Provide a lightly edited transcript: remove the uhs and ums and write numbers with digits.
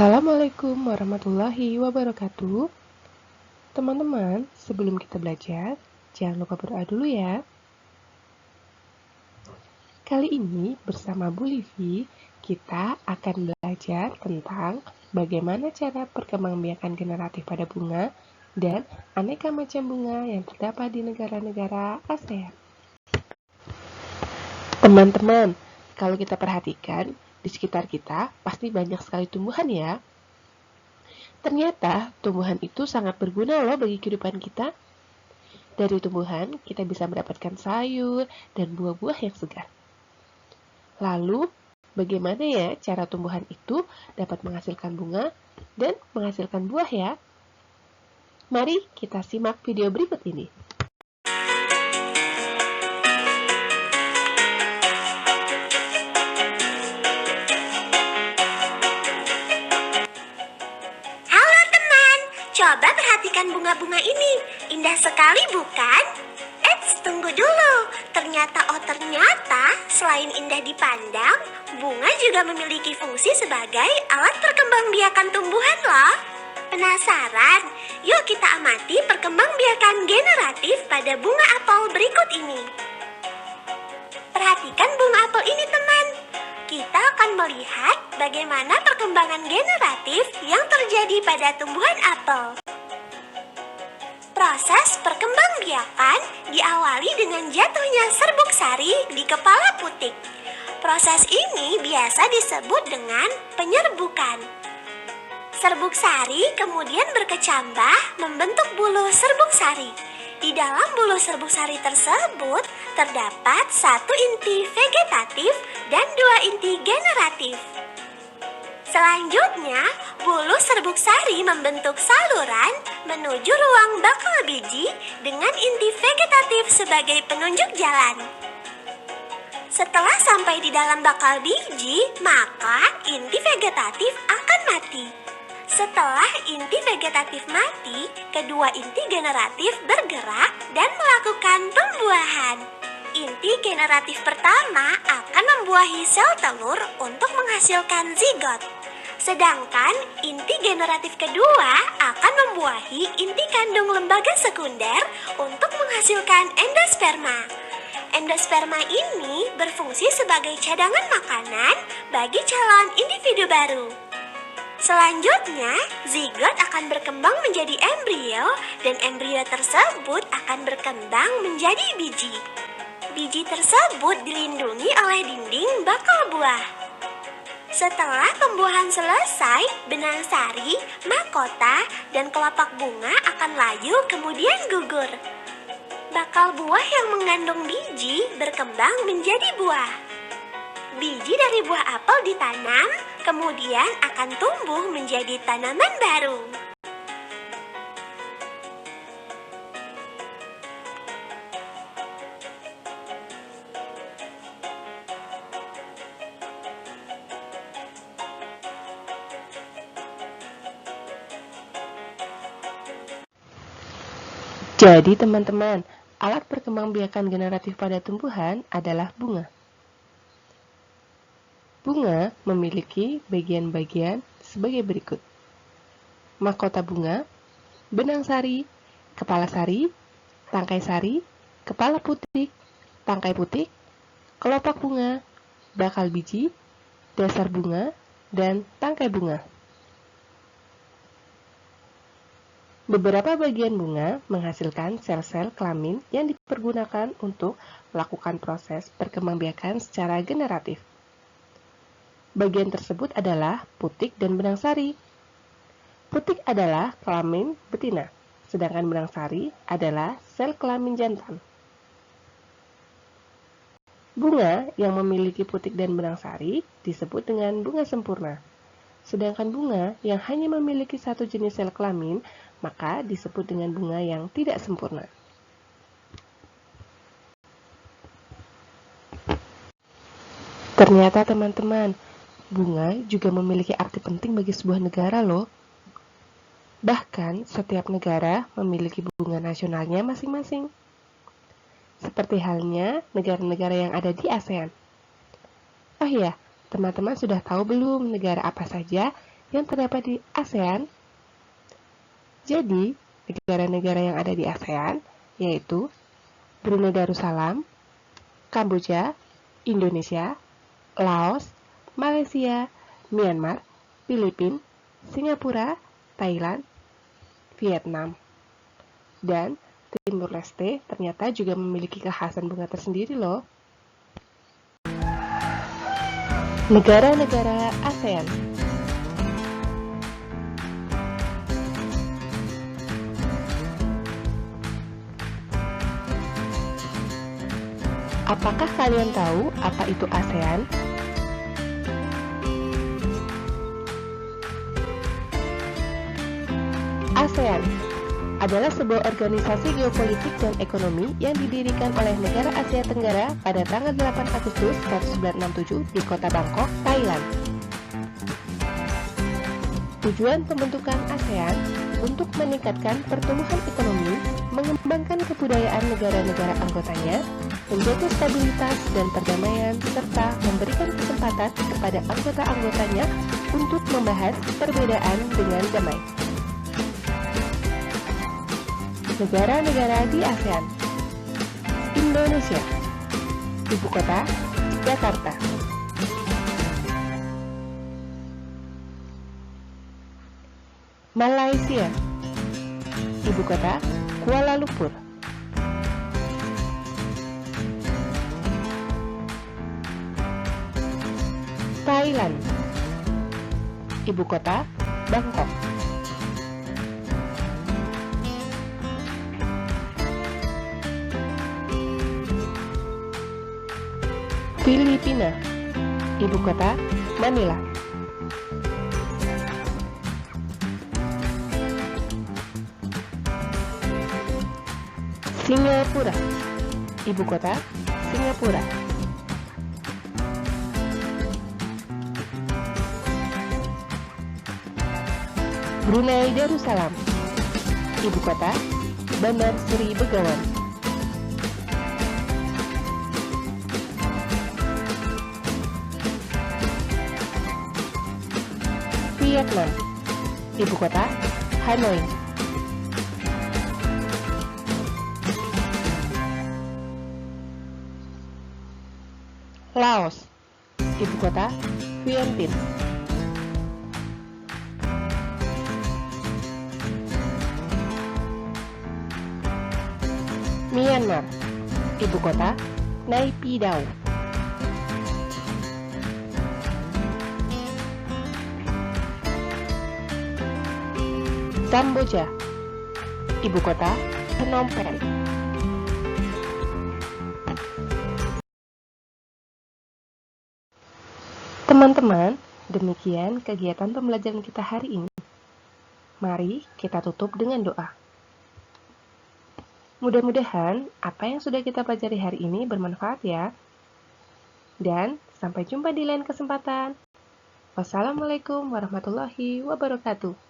Assalamualaikum warahmatullahi wabarakatuh. Teman-teman, sebelum kita belajar, jangan lupa berdoa dulu ya. Kali ini bersama Bu Livi, kita akan belajar tentang bagaimana cara perkembangbiakan generatif pada bunga dan aneka macam bunga yang terdapat di negara-negara ASEAN. Teman-teman, kalau kita perhatikan, di sekitar kita pasti banyak sekali tumbuhan ya. Ternyata tumbuhan itu sangat berguna loh bagi kehidupan kita. Dari tumbuhan, kita bisa mendapatkan sayur dan buah-buah yang segar. Lalu, bagaimana ya cara tumbuhan itu dapat menghasilkan bunga dan menghasilkan buah ya? Mari kita simak video berikut ini. Halo teman, coba perhatikan bunga-bunga ini. Indah sekali bukan? Tunggu dulu. Ternyata selain indah dipandang, bunga juga memiliki fungsi sebagai alat perkembangbiakan tumbuhan loh. Penasaran? Yuk kita amati perkembangbiakan generatif pada bunga apel berikut ini. Perhatikan bunga apel ini teman. Kita akan melihat bagaimana perkembangan generatif yang terjadi pada tumbuhan apel. Proses perkembangbiakan diawali dengan jatuhnya serbuk sari di kepala putik. Proses ini biasa disebut dengan penyerbukan. Serbuk sari kemudian berkecambah membentuk bulu serbuk sari. Di dalam bulu serbuk sari tersebut terdapat satu inti vegetatif dan dua inti generatif. Selanjutnya, bulu serbuk sari membentuk saluran menuju ruang bakal biji dengan inti vegetatif sebagai penunjuk jalan. Setelah sampai di dalam bakal biji, maka inti vegetatif akan mati. Setelah inti vegetatif mati, kedua inti generatif bergerak dan melakukan pembuahan. Inti generatif pertama akan membuahi sel telur untuk menghasilkan zigot. Sedangkan inti generatif kedua akan membuahi inti kandung lembaga sekunder untuk menghasilkan endosperma. Endosperma ini berfungsi sebagai cadangan makanan bagi calon individu baru. Selanjutnya, zigot akan berkembang menjadi embrio dan embrio tersebut akan berkembang menjadi biji. Biji tersebut dilindungi oleh dinding bakal buah. Setelah pembuahan selesai, benang sari, mahkota, dan kelopak bunga akan layu kemudian gugur. Bakal buah yang mengandung biji berkembang menjadi buah. Biji dari buah apel ditanam, kemudian akan tumbuh menjadi tanaman baru. Jadi teman-teman, alat perkembangbiakan generatif pada tumbuhan adalah bunga. Bunga memiliki bagian-bagian sebagai berikut. Mahkota bunga, benang sari, kepala sari, tangkai sari, kepala putik, tangkai putik, kelopak bunga, bakal biji, dasar bunga, dan tangkai bunga. Beberapa bagian bunga menghasilkan sel-sel kelamin yang dipergunakan untuk melakukan proses perkembangbiakan secara generatif. Bagian tersebut adalah putik dan benang sari. Putik adalah kelamin betina, sedangkan benang sari adalah sel kelamin jantan. Bunga yang memiliki putik dan benang sari disebut dengan bunga sempurna. Sedangkan bunga yang hanya memiliki satu jenis sel kelamin, maka disebut dengan bunga yang tidak sempurna. Ternyata teman-teman, bunga juga memiliki arti penting bagi sebuah negara loh. Bahkan setiap negara memiliki bunga nasionalnya masing-masing. Seperti halnya negara-negara yang ada di ASEAN. Oh iya, teman-teman sudah tahu belum negara apa saja yang terdapat di ASEAN? Jadi, negara-negara yang ada di ASEAN yaitu Brunei Darussalam, Kamboja, Indonesia, Laos, Malaysia, Myanmar, Filipina, Singapura, Thailand, Vietnam. Dan Timur Leste ternyata juga memiliki kekhasan bunga tersendiri loh. Negara-negara ASEAN. Apakah kalian tahu apa itu ASEAN? ASEAN adalah sebuah organisasi geopolitik dan ekonomi yang didirikan oleh negara Asia Tenggara pada tanggal 8 Agustus 1967 di kota Bangkok, Thailand. Tujuan pembentukan ASEAN untuk meningkatkan pertumbuhan ekonomi, mengembangkan kebudayaan negara-negara anggotanya, menjaga stabilitas dan perdamaian, serta memberikan kesempatan kepada anggota-anggotanya untuk membahas perbedaan dengan damai. Negara-negara di ASEAN. Indonesia. Ibu kota, Jakarta. Malaysia. Ibu kota, Kuala Lumpur. Thailand. Ibu kota, Bangkok. Filipina. Ibu kota, Manila. Singapura. Ibu kota, Singapura. Brunei Darussalam. Ibu kota, Bandar Seri Begawan. Vietnam. Ibu kota, Hanoi. Laos. Ibu kota, Vientiane. Myanmar. Ibu kota, Naypyidaw. Kamboja. Ibu kota, Phnom Penh. Teman-teman, demikian kegiatan pembelajaran kita hari ini. Mari kita tutup dengan doa. Mudah-mudahan apa yang sudah kita pelajari hari ini bermanfaat ya. Dan sampai jumpa di lain kesempatan. Wassalamualaikum warahmatullahi wabarakatuh.